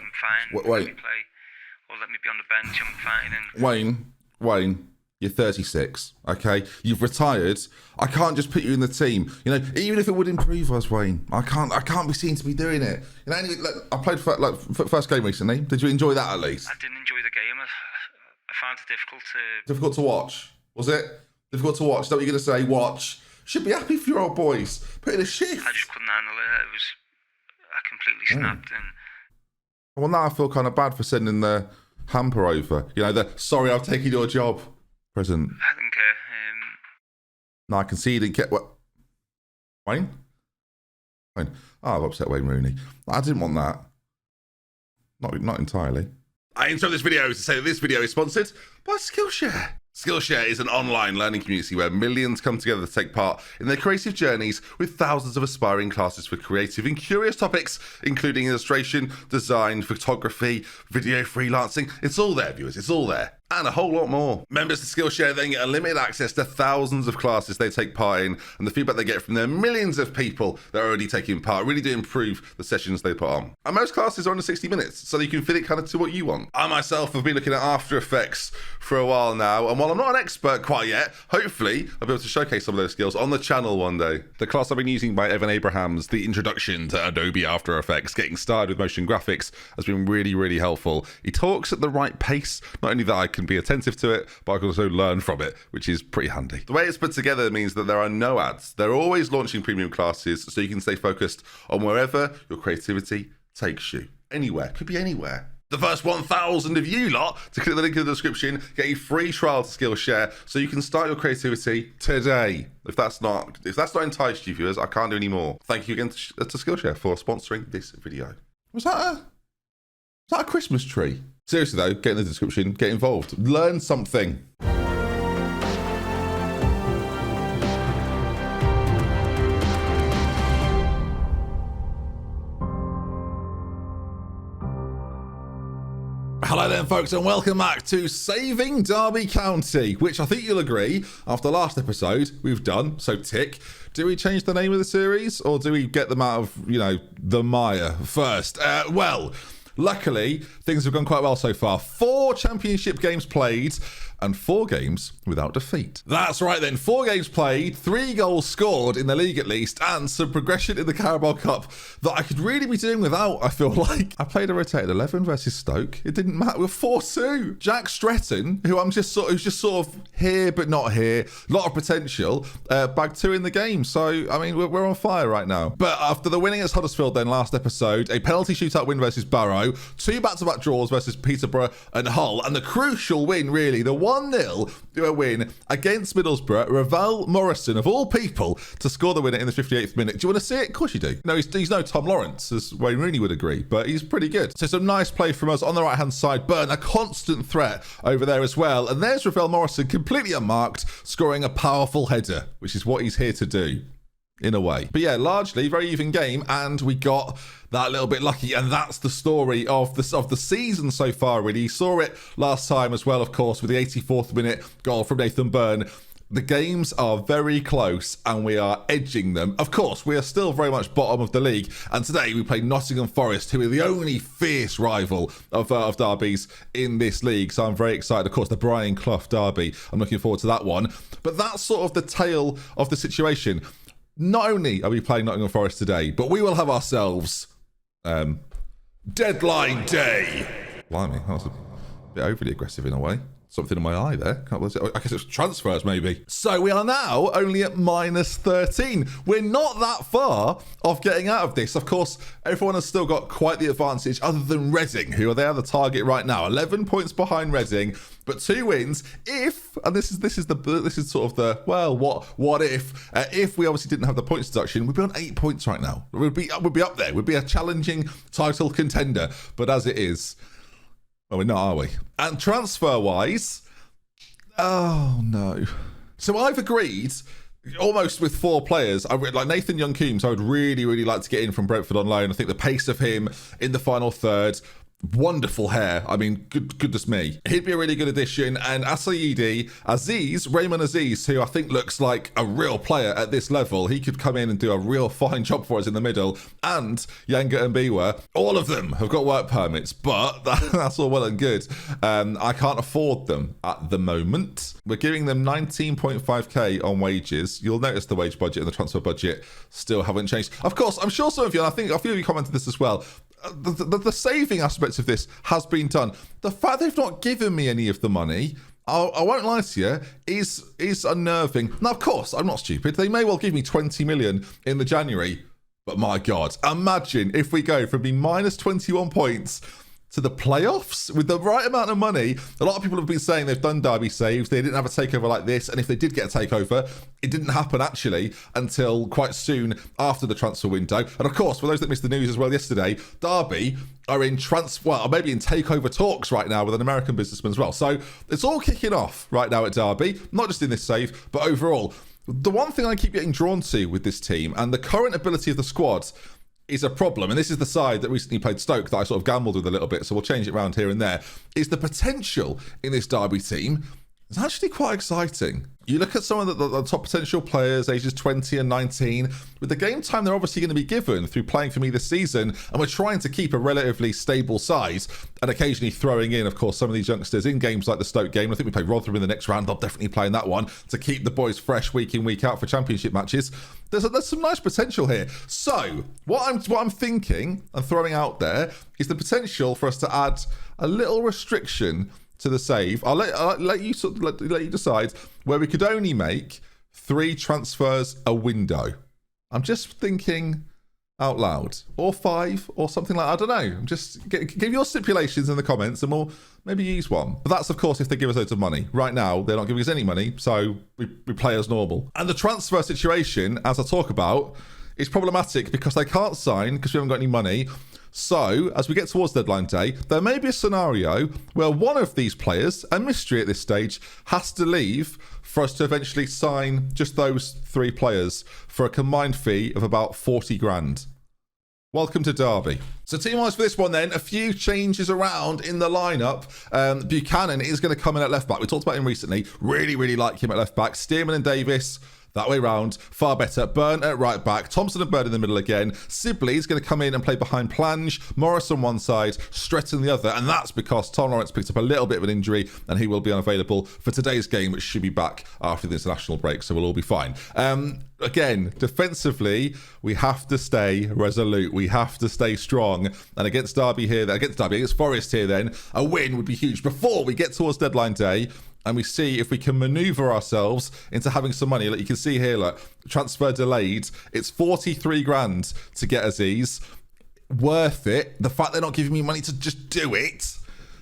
I'm fine. Wait. Let me play. Or let me be on the bench. I'm fine. And Wayne, you're 36, okay? You've retired. I can't just put you in the team. You know, even if it would improve us, Wayne, I can't be seen to be doing it. You know, anyway, I played first game recently. Did you enjoy that at least? I didn't enjoy the game. I found it difficult to... Difficult to watch, was it? Difficult to watch. Is that what you're going to say? Watch. Should be happy for your old boys. Put in a shift. I just couldn't handle it. I completely snapped. And Well, now I feel kind of bad for sending the hamper over. You know, sorry, I've taken your job present. I think... No, I can see you didn't get... What? Wayne? Oh, I've upset Wayne Rooney. I didn't want that. Not entirely. I intro this video to say that this video is sponsored by Skillshare. Skillshare is an online learning community where millions come together to take part in their creative journeys with thousands of aspiring classes for creative and curious topics, including illustration, design, photography, video freelancing. It's all there, viewers. It's all there. And a whole lot more. Members of Skillshare then get unlimited access to thousands of classes they take part in, and the feedback they get from their millions of people that are already taking part really do improve the sessions they put on. And most classes are under 60 minutes, so you can fit it kind of to what you want. I myself have been looking at After Effects for a while now, and while I'm not an expert quite yet, hopefully I'll be able to showcase some of those skills on the channel one day. The class I've been using by Evan Abrahams, the introduction to Adobe After Effects, getting started with motion graphics, has been really, really helpful. He talks at the right pace, not only that I can be attentive to it, but I can also learn from it, which is pretty handy. The way it's put together means that there are no ads. They're always launching premium classes, so you can stay focused on wherever your creativity takes you. Anywhere, could be anywhere. The first 1,000 of you lot to click the link in the description get a free trial to Skillshare, so you can start your creativity today. If that's not enticed you, viewers, I can't do any more. Thank you again to Skillshare for sponsoring this video. Was that a Christmas tree? Seriously though, get in the description, get involved, learn something. Hello then folks, and welcome back to Saving Derby County, which I think you'll agree, after last episode we've done, so tick. Do we change the name of the series, or do we get them out of, you know, the mire first? Well, luckily, things have gone quite well so far. 4 championship games played and 4 games without defeat. That's right then, 4 games played, 3 goals scored in the league at least, and some progression in the Carabao Cup that I could really be doing without, I feel like. I played a rotated 11 versus Stoke. It didn't matter, we're 4-2. Jack Stretton, who's just sort of here but not here, a lot of potential, bagged 2 in the game. So, I mean, we're on fire right now. But after the winning at Huddersfield then last episode, a penalty shootout win versus Barrow, 2 back-to-back draws versus Peterborough and Hull, and the crucial win really, the 1-0 win against Middlesbrough, Ravel Morrison, of all people, to score the winner in the 58th minute. Do you want to see it? Of course you do. No, he's no Tom Lawrence, as Wayne Rooney would agree, but he's pretty good. So some nice play from us on the right-hand side. Burn, a constant threat over there as well. And there's Ravel Morrison, completely unmarked, scoring a powerful header, which is what he's here to do, in a way. But yeah, largely very even game, and we got that little bit lucky, and that's the story of the season so far, really. You saw it last time as well, of course, with the 84th minute goal from Nathan Byrne. The games are very close, and we are edging them. Of course, we are still very much bottom of the league, and today we play Nottingham Forest, who are the only fierce rival of derbies in this league. So I'm very excited. Of course, the Brian Clough derby. I'm looking forward to that one. But that's sort of the tale of the situation. Not only are we playing Nottingham Forest today, but we will have ourselves deadline day. Blimey, that was a bit overly aggressive in a way. Something in my eye there. I guess it's transfers, maybe. So we are now only at -13. We're not that far off getting out of this. Of course, everyone has still got quite the advantage, other than Reading, who are there the target right now. 11 points behind Reading, but 2 wins. If, and this is sort of the, well, what if we obviously didn't have the points deduction, we'd be on 8 points right now. We'd be up there. We'd be a challenging title contender. But as it is, well, we're not, are we? And transfer-wise, oh no. So I've agreed, almost with 4 players, like Nathan Young-Coombs, I would really, really like to get in from Brentford on loan. I think the pace of him in the final third, wonderful hair. I mean, goodness me. He'd be a really good addition. And Raymond Aziz, who I think looks like a real player at this level, he could come in and do a real fine job for us in the middle. And Yanga and Biwa, all of them have got work permits, but that's all well and good. I can't afford them at the moment. We're giving them 19.5k on wages. You'll notice the wage budget and the transfer budget still haven't changed. Of course, I'm sure some of you, and I think a few of you commented this as well, the saving aspects of this has been done. The fact they've not given me any of the money, I won't lie to you, is unnerving. Now, of course, I'm not stupid. They may well give me 20 million in the January, but my God, imagine if we go from being minus 21 points to the playoffs with the right amount of money. A lot of people have been saying they've done Derby saves. They didn't have a takeover like this. And if they did get a takeover, it didn't happen actually until quite soon after the transfer window. And of course, for those that missed the news as well yesterday, Derby are in maybe in takeover talks right now with an American businessman as well. So it's all kicking off right now at Derby, not just in this save, but overall. The one thing I keep getting drawn to with this team and the current ability of the squad is a problem, and this is the side that recently played Stoke that I sort of gambled with a little bit, so we'll change it around here and there, is the potential in this Derby team is actually quite exciting. You look at some of the top potential players, ages 20 and 19, with the game time they're obviously going to be given through playing for me this season, and we're trying to keep a relatively stable size, and occasionally throwing in, of course, some of these youngsters in games like the Stoke game. I think we play Rotherham in the next round. They'll definitely play in that one to keep the boys fresh week in, week out for championship matches. There's some nice potential here. So what I'm thinking and throwing out there is the potential for us to add a little restriction to the save. I'll let you decide where we could only make 3 transfers a window. I'm just thinking out loud, or 5, or something like, I don't know. I'm just give your stipulations in the comments, and we'll maybe use one. But that's of course if they give us loads of money. Right now, they're not giving us any money, so we play as normal. And the transfer situation, as I talk about, is problematic because they can't sign because we haven't got any money. So, as we get towards deadline day, there may be a scenario where one of these players, a mystery at this stage, has to leave for us to eventually sign just those 3 players for a combined fee of about 40 grand. Welcome to Derby. So team-wise for this one then, a few changes around in the lineup. Buchanan is going to come in at left-back. We talked about him recently. Really, really like him at left-back. Stearman and Davis, that way round, far better. Byrne at right back, Thompson and Bird in the middle again. Sibley's going to come in and play behind Plange, Morris on one side, Stretton the other, and that's because Tom Lawrence picked up a little bit of an injury and he will be unavailable for today's game, which should be back after the international break, so we'll all be fine. Again, defensively, we have to stay resolute. We have to stay strong. And against Forest here then, a win would be huge before we get towards deadline day. And we see if we can maneuver ourselves into having some money. Like you can see here, look, transfer delayed. It's 43 grand to get Aziz. Worth it. The fact they're not giving me money to just do it,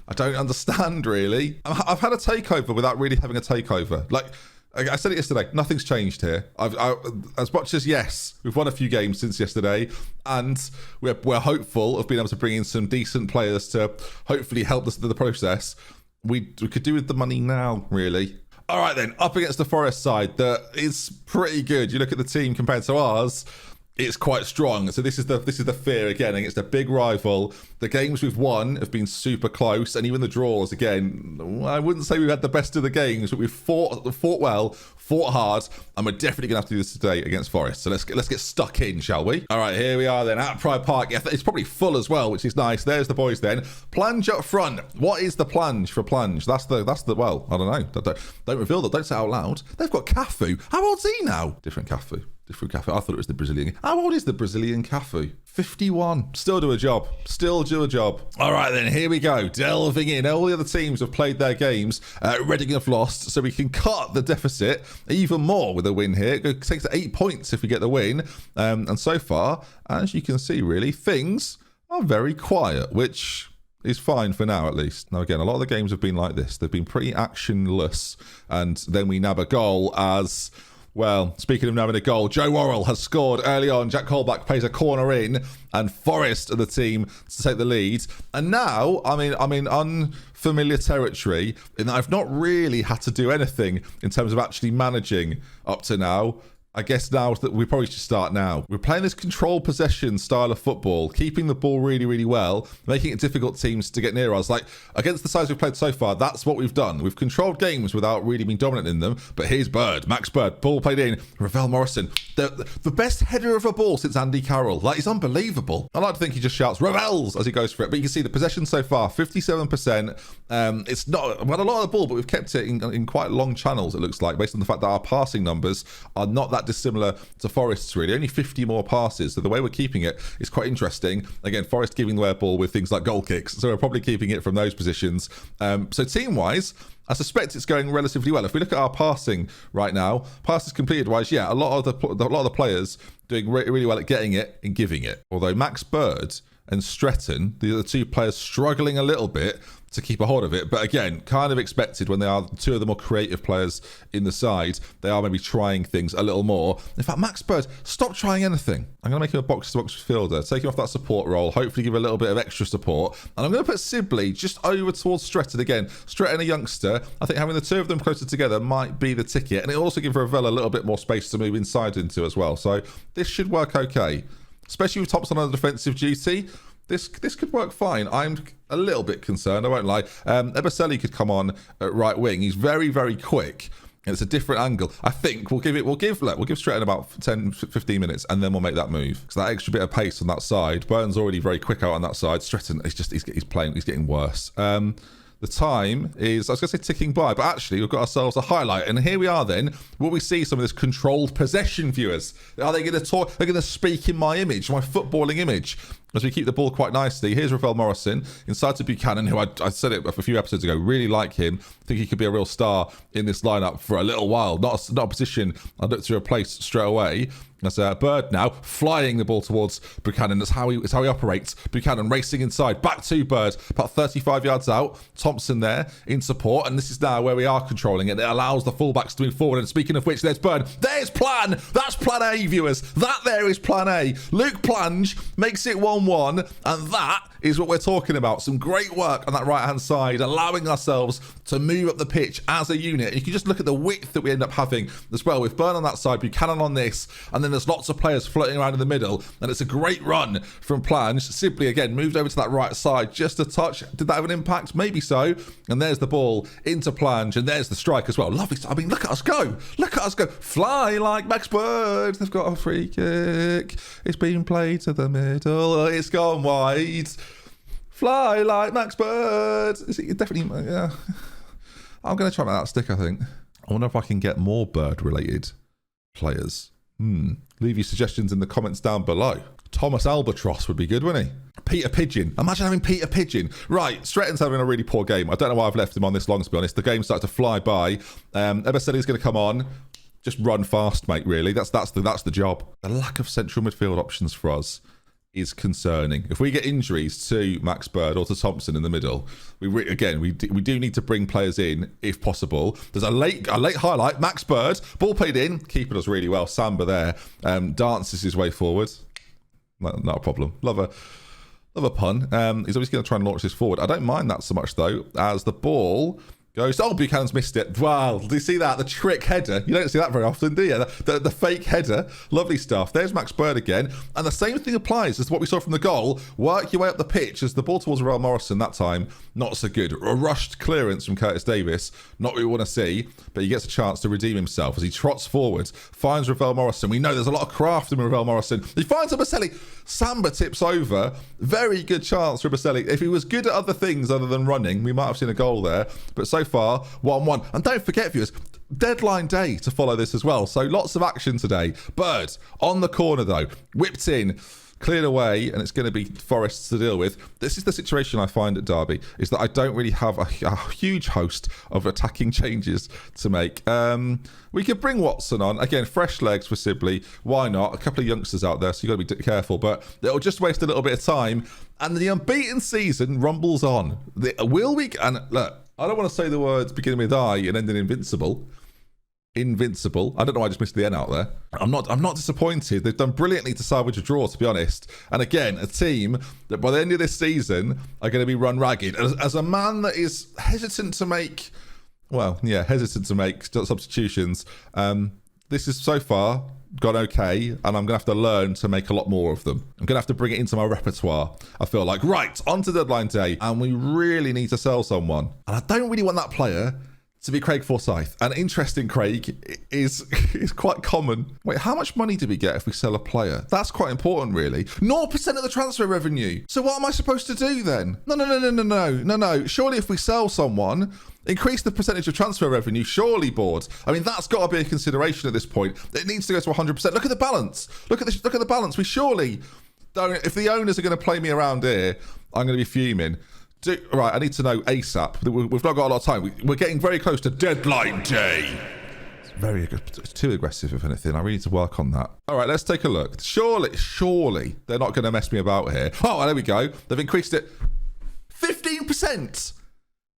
I don't understand really. I've had a takeover without really having a takeover. Like I said it yesterday, nothing's changed here. As much as, yes, we've won a few games since yesterday, and we're hopeful of being able to bring in some decent players to hopefully help us through the process. We could do with the money now, really. All right, then, up against the Forest side, that is pretty good. You look at the team compared to ours, it's quite strong. So this is the fear again against a big rival. The games we've won have been super close, and even the draws, again, I wouldn't say we've had the best of the games, but we've fought well, fought hard, and we're definitely gonna have to do this today against Forest. So let's get stuck in, shall we? All right, here we are then at Pride Park. Yeah, it's probably full as well, which is nice. There's the boys then. Plange up front. What is the Plange for Plange? That's the well, I don't know. Don't reveal that. Don't say it out loud. They've got Cafu. How old's he now? Different Cafu. I thought it was the Brazilian. How old is the Brazilian Cafu? 51. Still do a job. All right, then, here we go. Delving in. All the other teams have played their games. Reading have lost, so we can cut the deficit even more with a win here. It takes 8 points if we get the win. And so far, as you can see, really, things are very quiet, which is fine for now, at least. Now, again, a lot of the games have been like this. They've been pretty actionless, and then we nab a goal as... Well, speaking of nabbing a goal, Joe Worrell has scored early on. Jack Colback plays a corner in, and Forest are the team to take the lead. And now, I'm in unfamiliar territory in that I've not really had to do anything in terms of actually managing up to now. I guess now that we probably should start now. We're playing this control possession style of football, keeping the ball really, really well, making it difficult teams to get near us. Like, against the sides we've played so far, that's what we've done. We've controlled games without really being dominant in them. But here's Bird, Max Bird, ball played in, Ravel Morrison. The best header of a ball since Andy Carroll. Like, it's unbelievable. I like to think he just shouts Ravels as he goes for it. But you can see the possession so far, 57%. It's not, we had a lot of the ball, but we've kept it in quite long channels, it looks like, based on the fact that our passing numbers are not that dissimilar to Forest's, really. Only 50 more passes. So the way we're keeping it is quite interesting. Again, Forest giving away a ball with things like goal kicks. So we're probably keeping it from those positions. So team-wise, I suspect it's going relatively well. If we look at our passing right now, passes completed wise, yeah, a lot of the players doing really well at getting it and giving it. Although Max Bird and Stretton, the other two players, struggling a little bit to keep a hold of it. But again, kind of expected when they are two of the more creative players in the side. They are maybe trying things a little more. In fact, Max Bird, stop trying anything. I'm going to make him a box-to-box fielder, take him off that support role, hopefully give a little bit of extra support. And I'm going to put Sibley just over towards Stretton again. Stretton, a youngster. I think having the two of them closer together might be the ticket. And it'll also give Ravel a little bit more space to move inside into as well. So this should work okay. Especially with Thompson on defensive duty. This could work fine. I'm a little bit concerned, I won't lie. Ebaseli could come on at right wing. He's very, very quick. And it's a different angle. I think we'll give Stretton about 10, 15 minutes, and then we'll make that move. Because that extra bit of pace on that side. Burton's already very quick out on that side. Stretton, he's getting worse. The time is, I was going to say ticking by, but actually we've got ourselves a highlight. And here we are then. Will we see some of this controlled possession, viewers? Are they going to talk? They're going to speak in my image, my footballing image, as we keep the ball quite nicely. Here's Ravel Morrison inside to Buchanan, who I said it a few episodes ago, really like him. Think he could be a real star in this lineup for a little while. Not a position I'd look to replace straight away. That's Bird now flying the ball towards Buchanan. That's how he operates. Buchanan racing inside, back to Bird, about 35 yards out. Thompson there in support, and this is now where we are controlling it. It allows the fullbacks to move forward. And speaking of which, there's Bird. There's plan. That's plan A, viewers. That there is plan A. Luke Plange makes it 1-1, and that is what we're talking about. Some great work on that right-hand side, allowing ourselves to move up the pitch as a unit. And you can just look at the width that we end up having as well, with Burn on that side, Buchanan on this, and then there's lots of players floating around in the middle, and it's a great run from Plange. Sibley, again, moved over to that right side just a touch. Did that have an impact? Maybe so. And there's the ball into Plange, and there's the strike as well. Lovely. I mean, look at us go. Look at us go. Fly like Max Bird. They've got a free kick. It's been played to the middle. It's gone wide. Fly like Max Bird. Is it definitely? Yeah. I'm going to try that stick, I think. I wonder if I can get more bird-related players. Leave your suggestions in the comments down below. Thomas Albatross would be good, wouldn't he? Peter Pigeon. Imagine having Peter Pigeon. Right, Stretton's having a really poor game. I don't know why I've left him on this long, to be honest. The game started to fly by. Ebaseli's going to come on. Just run fast, mate, really. That's the job. The lack of central midfield options for us is concerning. If we get injuries to Max Bird or to Thompson in the middle, we do need to bring players in if possible. There's a late highlight. Max Bird, ball played in, keeper does really well. Samba there dances his way forward. Not a problem. Love a pun. He's always going to try and launch this forward. I don't mind that so much though, as the ball goes. Oh, Buchanan's missed it. Wow, do you see that? The trick header. You don't see that very often, do you? The fake header. Lovely stuff. There's Max Bird again. And the same thing applies as to what we saw from the goal. Work your way up the pitch as the ball towards Ravel Morrison that time. Not so good. A rushed clearance from Curtis Davis. Not what we want to see, but he gets a chance to redeem himself as he trots forward, finds Ravel Morrison. We know there's a lot of craft in Ravel Morrison. He finds Ebaseli. Samba tips over. Very good chance for Ebaseli. If he was good at other things other than running, we might have seen a goal there. But so far, 1-1. And don't forget, viewers, deadline day to follow this as well. So lots of action today. Bird on the corner, though. Whipped in. Cleared away, and it's going to be Forest to deal with. This is the situation I find at Derby, is that I don't really have a huge host of attacking changes to make. We could bring Watson on. Again, fresh legs for Sibley. Why not? A couple of youngsters out there, so you've got to be careful. But it'll just waste a little bit of time. And the unbeaten season rumbles on. Will we... And look, I don't want to say the words beginning with I and ending invincible. Invincible. I don't know why I just missed the N out there. I'm not disappointed. They've done brilliantly to salvage a draw, to be honest. And again, a team that by the end of this season are going to be run ragged. As a man that is hesitant to make substitutions, This is so far gone okay, and I'm going to have to learn to make a lot more of them. I'm going to have to bring it into my repertoire. I feel like, right, on to deadline day, and we really need to sell someone. And I don't really want that player to be Craig Forsyth. And interesting, Craig is quite common. Wait, how much money do we get if we sell a player? That's quite important, really. 0% of the transfer revenue. So what am I supposed to do then? No. Surely if we sell someone, increase the percentage of transfer revenue, surely, board. I mean, that's got to be a consideration at this point. It needs to go to 100%. Look at the balance. Look at this. Look at the balance. We surely don't. If the owners are going to play me around here, I'm going to be fuming. Right, I need to know ASAP. We've not got a lot of time. We're getting very close to deadline day. It's too aggressive, if anything. I really need to work on that. All right, let's take a look. Surely they're not going to mess me about here. Oh, there we go. They've increased it 15%.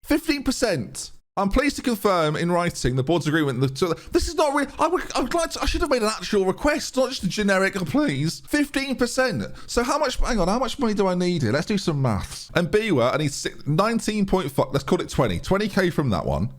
15%. I'm pleased to confirm in writing the board's agreement. This is not really. I should have made an actual request, not just a generic. Oh, please, 15%. So how much? Hang on, how much money do I need here? Let's do some maths. And Biwa, I need 19.5. Let's call it 20. 20k from that one.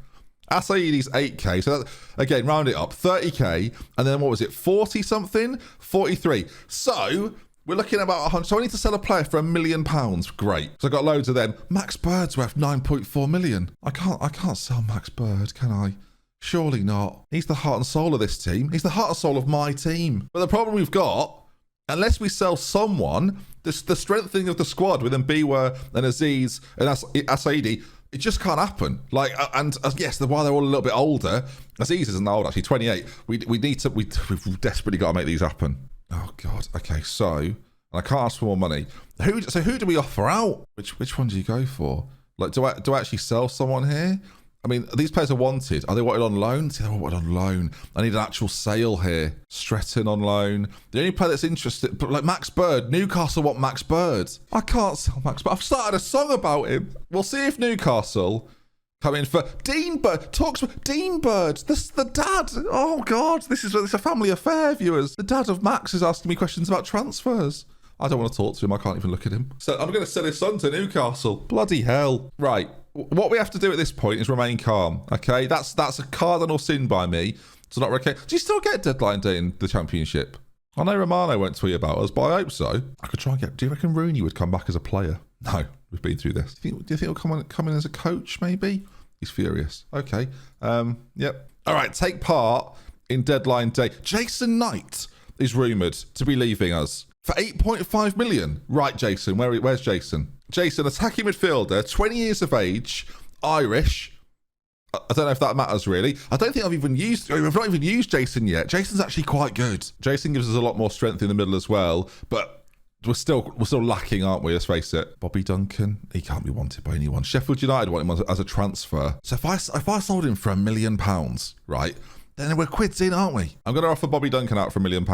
Asaidi's 8k. So that, again, round it up, 30k. And then what was it? 40 something? 43. So we're looking at about 100. So I need to sell a player for £1 million. Great. So I got loads of them. Max Bird's worth 9.4 million. I can't sell Max Bird, can I? Surely not. He's the heart and soul of this team. He's the heart and soul of my team. But the problem we've got, unless we sell someone, the strengthening of the squad with Mbiwa and Aziz and Asaidi, it just can't happen. Like, and yes, while they're all a little bit older, Aziz isn't old, actually, 28. We've desperately got to make these happen. Oh God. Okay, so I can't ask for more money. Who do we offer out? Which one do you go for? Like, do I actually sell someone here? I mean, these players are wanted. Are they wanted on loan? See, they're wanted on loan. I need an actual sale here. Stretton on loan. The only player that's interested, but like Max Bird, Newcastle want Max Bird. I can't sell Max Bird. I've started a song about him. We'll see if Newcastle come in for Dean Bird. Talks with Dean Bird. This is the dad. Oh God, this is a family affair, viewers. The dad of Max is asking me questions about transfers. I don't want to talk to him. I can't even look at him. So I'm going to sell his son to Newcastle. Bloody hell. Right. What we have to do at this point is remain calm. Okay. That's a cardinal sin by me. It's not okay. Do you still get deadline day in the championship? I know Romano won't tweet about us, but I hope so. I could try and get. Do you reckon Rooney would come back as a player? No, we've been through this. Do you think he'll come in as a coach? Maybe. He's furious. Okay. Yep. All right. Take part in deadline day. Jason Knight is rumoured to be leaving us for 8.5 million. Right, Jason. Where's Jason? Jason, attacking midfielder, 20 years of age, Irish. I don't know if that matters really. I don't think we've not even used Jason yet. Jason's actually quite good. Jason gives us a lot more strength in the middle as well, but we're still lacking, aren't we? Let's face it. Bobby Duncan, he can't be wanted by anyone. Sheffield United want him as a transfer. So if I sold him for £1 million, right, then we're quids in, aren't we? I'm going to offer Bobby Duncan out for £1 million.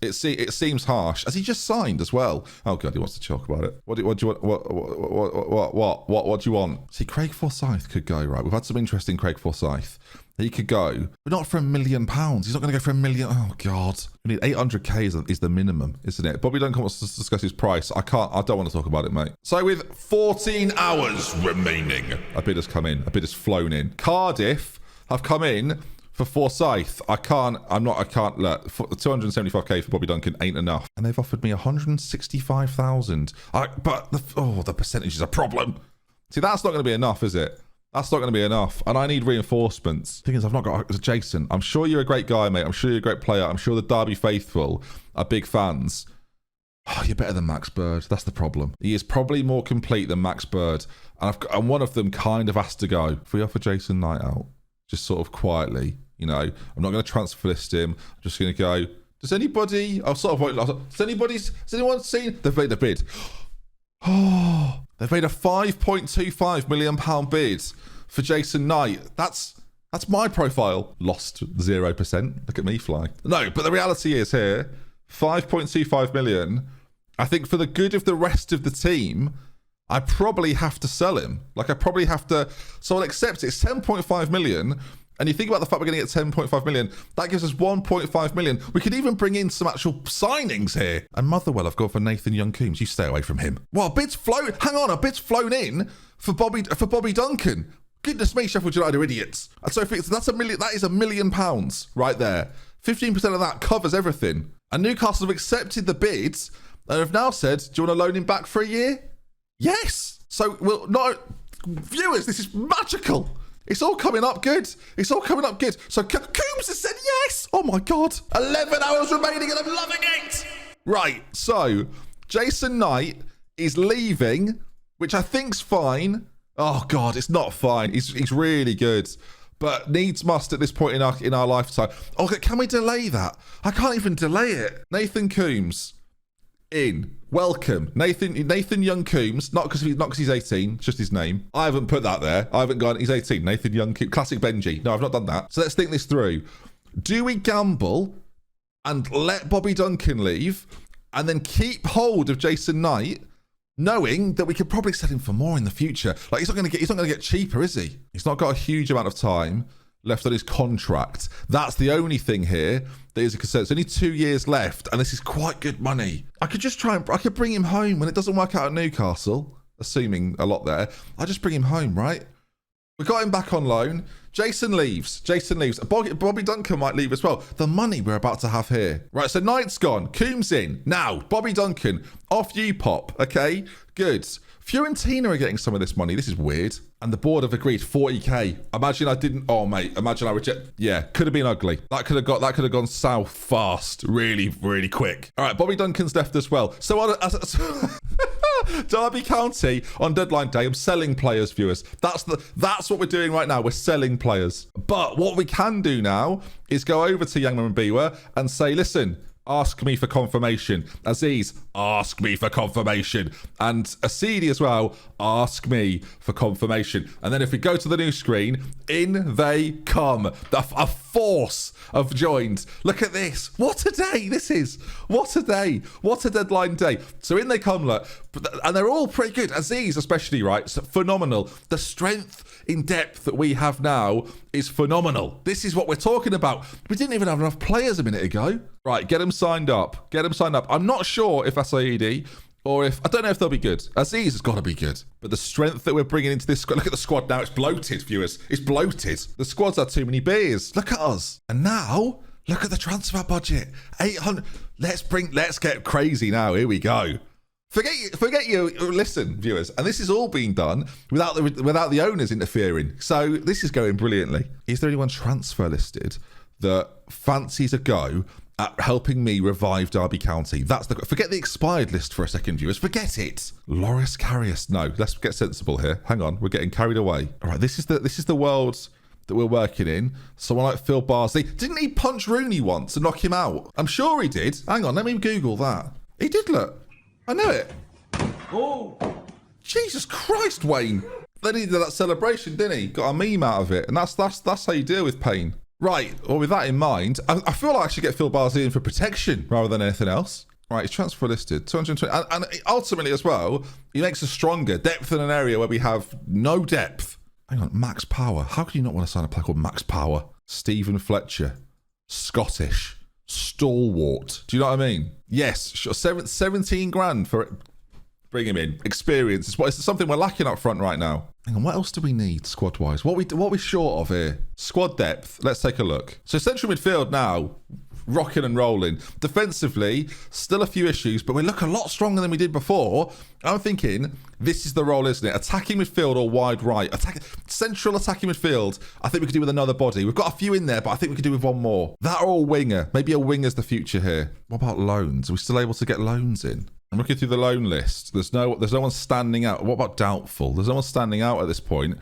It seems harsh. Has he just signed as well? Oh God, he wants to talk about it. What do you want? What do you want? See, Craig Forsyth could go, right? We've had some interesting Craig Forsyth. He could go, but not for £1 million. He's not going to go for $1 million. Oh God, we need 800k is the minimum, isn't it? Bobby Duncan wants to discuss his price. I don't want to talk about it, mate. So with 14 hours remaining, a bid has come in. A bid has flown in. Cardiff have come in for Forsyth. I can't look. 275k for Bobby Duncan ain't enough. And they've offered me 165,000. But the percentage is a problem. See, that's not going to be enough, is it? That's not going to be enough. And I need reinforcements. Thing is, I've not got Jason. I'm sure you're a great guy, mate. I'm sure you're a great player. I'm sure the Derby faithful are big fans. Oh, you're better than Max Bird. That's the problem. He is probably more complete than Max Bird. And one of them kind of has to go. If we offer Jason Knight out, just sort of quietly, you know, I'm not going to transfer list him. I'm just going to go, does anybody, has anyone seen? They've made a bid. Oh, they've made a £5.25 million bid for Jason Knight. That's my profile. Lost 0%. Look at me fly. No, but the reality is here, 5.25 million. I think for the good of the rest of the team, I probably have to sell him. Like I probably have to, so I'll accept it. It's 10.5 million. And you think about the fact we're going to get 10.5 million, that gives us 1.5 million. We could even bring in some actual signings here. And Motherwell, I've gone for Nathan Young-Coombs. You stay away from him. Well, a bid's flown in for Bobby Duncan. Goodness me, Sheffield United are idiots. And so that's £1 million. That is £1 million right there 15% of that covers everything. And Newcastle have accepted the bids and have now said, do you want to loan him back for a year? Yes. So, viewers, this is magical. It's all coming up good. It's all coming up good. So Coombs has said yes. Oh my God. 11 hours remaining and I'm loving it. Right. So Jason Knight is leaving, which I think's fine. Oh God, it's not fine. He's really good. But needs must at this point in our lifetime. Okay, can we delay that? I can't even delay it. Nathan Coombs in. Welcome. Nathan Young Coombs. Not because he's 18, just his name. I haven't put that there. I haven't gone, he's 18. Nathan Young Coombs. Classic Benji. No, I've not done that. So let's think this through. Do we gamble and let Bobby Duncan leave and then keep hold of Jason Knight, knowing that we could probably sell him for more in the future? Like, he's not going to get cheaper, is he? He's not got a huge amount of time left on his contract. That's the only thing here that is a concern. It's only 2 years left, and this is quite good money. I could bring him home when it doesn't work out at Newcastle, assuming a lot there. I just bring him home, right? We got him back on loan. Jason leaves. Bobby Duncan might leave as well. The money we're about to have here. Right, so Knight's gone. Coombs in. Now, Bobby Duncan, off you pop, okay? Good. Fiorentina are getting some of this money. This is weird. And the board have agreed 40k. Imagine I didn't. Oh mate, imagine I reject. Yeah, could have been ugly. That could have gone south fast, really, really quick. All right, Bobby Duncan's left as well. So Derby County on deadline day. I'm selling players, viewers. That's what we're doing right now. We're selling players. But what we can do now is go over to Youngman Biwa and say, listen, ask me for confirmation. Aziz, ask me for confirmation. And Asidi as well, ask me for confirmation. And then if we go to the new screen, in they come. A force have joined. Look at this. What a day this is. What a day. What a deadline day. So in they come, look. And they're all pretty good. Aziz especially, right? So phenomenal. The strength in depth that we have now is phenomenal. This is what we're talking about. We didn't even have enough players a minute ago. Right, get them signed up. Get them signed up. I'm not sure if that's AED or if... I don't know if they'll be good. Aziz has got to be good. But the strength that we're bringing into this squad... Look at the squad now. It's bloated, viewers. It's bloated. The squad's had too many beers. Look at us. And now, look at the transfer budget. 800... Let's get crazy now. Here we go. Forget you. Listen, viewers, and this is all being done without the owners interfering. So this is going brilliantly. Is there anyone transfer listed that fancies a go at helping me revive Derby County? Forget the expired list for a second, viewers. Forget it. Loris Karius. No, let's get sensible here. Hang on, we're getting carried away. All right, this is the world that we're working in. Someone like Phil Barsley. Didn't he punch Rooney once and knock him out? I'm sure he did. Hang on, let me Google that. He did, look. I know it. Oh, Jesus Christ, Wayne. Then he did that celebration, didn't he? Got a meme out of it. And that's how you deal with pain. Right, well, with that in mind, I feel like I should get Phil Barsley in for protection rather than anything else. All right, he's transfer listed, 220. And ultimately as well, he makes us stronger. Depth in an area where we have no depth. Hang on, Max Power. How can you not want to sign a player called Max Power? Stephen Fletcher. Scottish. Stalwart. Do you know what I mean? Yes, sure. 17 grand for it. Bring him in. Experience. It's something we're lacking up front right now. Hang on, what else do we need squad-wise? What are we short of here? Squad depth. Let's take a look. So central midfield now, rocking and rolling. Defensively, still a few issues, but we look a lot stronger than we did before. I'm thinking this is the role, isn't it? Attacking midfield or wide right. Central attacking midfield, I think we could do with another body. We've got a few in there, but I think we could do with one more. That or a winger. Maybe a winger's the future here. What about loans? Are we still able to get loans in? I'm looking through the loan list. There's no one standing out. What about doubtful? There's no one standing out at this point.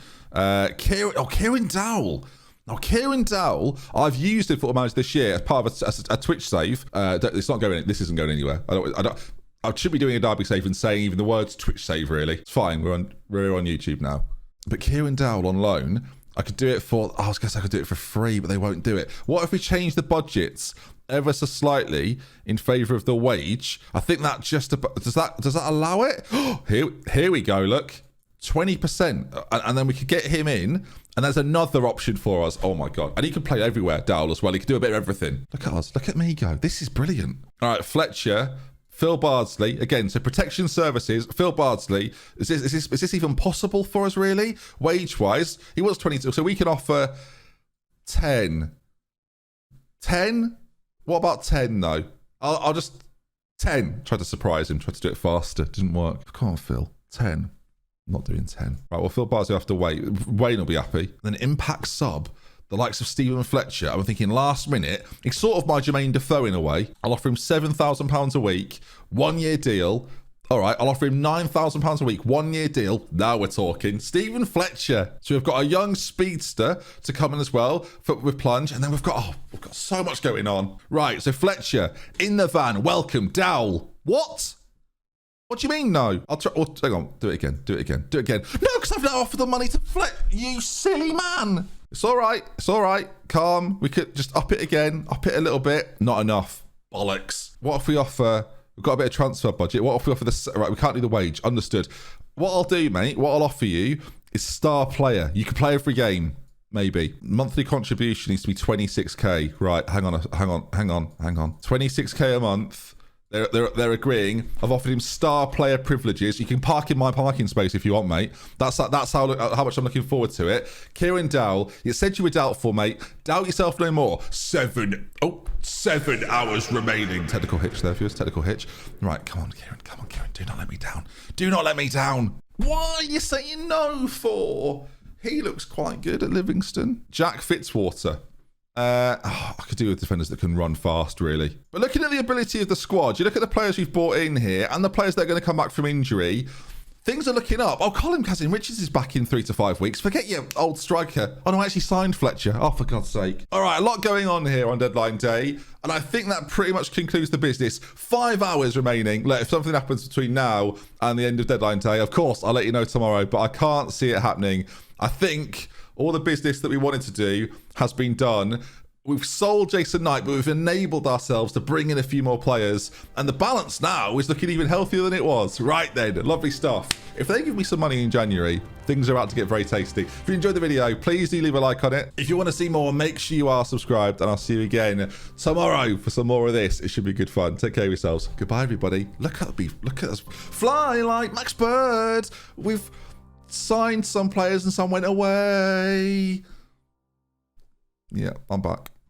Kieran Dowell. Now, Kieran Dowell, I've used in Football Manager this year as part of a Twitch save. It's not going. This isn't going anywhere. I should be doing a Derby save and saying even the words Twitch save. Really, it's fine. We're on YouTube now. But Kieran Dowell on loan, I could do it for. I guess I could do it for free, but they won't do it. What if we change the budgets ever so slightly in favour of the wage? I think that just does that allow it? Here we go. Look, 20%, and then we could get him in. And there's another option for us. Oh my God. And he can play everywhere, Dowell as well. He can do a bit of everything. Look at us. Look at me go. This is brilliant. All right, Fletcher, Phil Bardsley. Again, so protection services, Phil Bardsley. Is this even possible for us, really? Wage-wise, he wants 22. So we can offer 10. 10? What about 10 though? I'll just 10. Tried to surprise him. Tried to do it faster. Didn't work. Come on, Phil. 10. I'm not doing 10. Right. Well, Phil Bars will have to wait. Wayne will be happy. Then impact sub. The likes of Stephen Fletcher. I'm thinking last minute. He's sort of my Jermaine Defoe in a way. I'll offer him £7,000 a week. 1 year deal. All right, I'll offer him £9,000 a week, 1 year deal. Now we're talking. Stephen Fletcher. So we've got a young speedster to come in as well with Plunge. And then we've got so much going on. Right, so Fletcher in the van. Welcome, Dowell. What? What do you mean no? I'll try. Oh, hang on. Do it again. Do it again. Do it again. No, because I've now offered the money to Fletcher. You silly man. It's all right. It's all right. Calm. We could just up it again. Up it a little bit. Not enough. Bollocks. What if we offer... We've got a bit of transfer budget. What if we offer the... Right, we can't do the wage. Understood. What I'll do, mate, what I'll offer you is star player. You can play every game, maybe. Monthly contribution needs to be 26k. Right, hang on. 26k a month. They're agreeing. I've offered him star player privileges. You can park in my parking space if you want, mate. That's how much I'm looking forward to it. Kieran Dowell, you said you were doubtful, mate. Doubt yourself no more. 7 hours remaining. Technical hitch there, viewers. Technical hitch. Right, come on, Kieran. Come on, Kieran. Do not let me down. Do not let me down. Why are you saying no for? He looks quite good at Livingston. Jack Fitzwater. I could do with defenders that can run fast, really. But looking at the ability of the squad, you look at the players we've brought in here and the players that are going to come back from injury, things are looking up. Oh, Colin Kazin-Richards is back in 3 to 5 weeks. Forget your old striker. Oh, no, I actually signed Fletcher. Oh, for God's sake. All right, a lot going on here on deadline day. And I think that pretty much concludes the business. 5 hours remaining. Look, if something happens between now and the end of deadline day, of course, I'll let you know tomorrow. But I can't see it happening. I think... all the business that we wanted to do has been done. We've sold Jason Knight, but we've enabled ourselves to bring in a few more players. And the balance now is looking even healthier than it was. Right then, lovely stuff. If they give me some money in January, things are about to get very tasty. If you enjoyed the video, please do leave a like on it. If you want to see more, make sure you are subscribed. And I'll see you again tomorrow for some more of this. It should be good fun. Take care of yourselves. Goodbye, everybody. Look at us fly like Max Bird. We've... signed some players and some went away. Yeah, I'm back.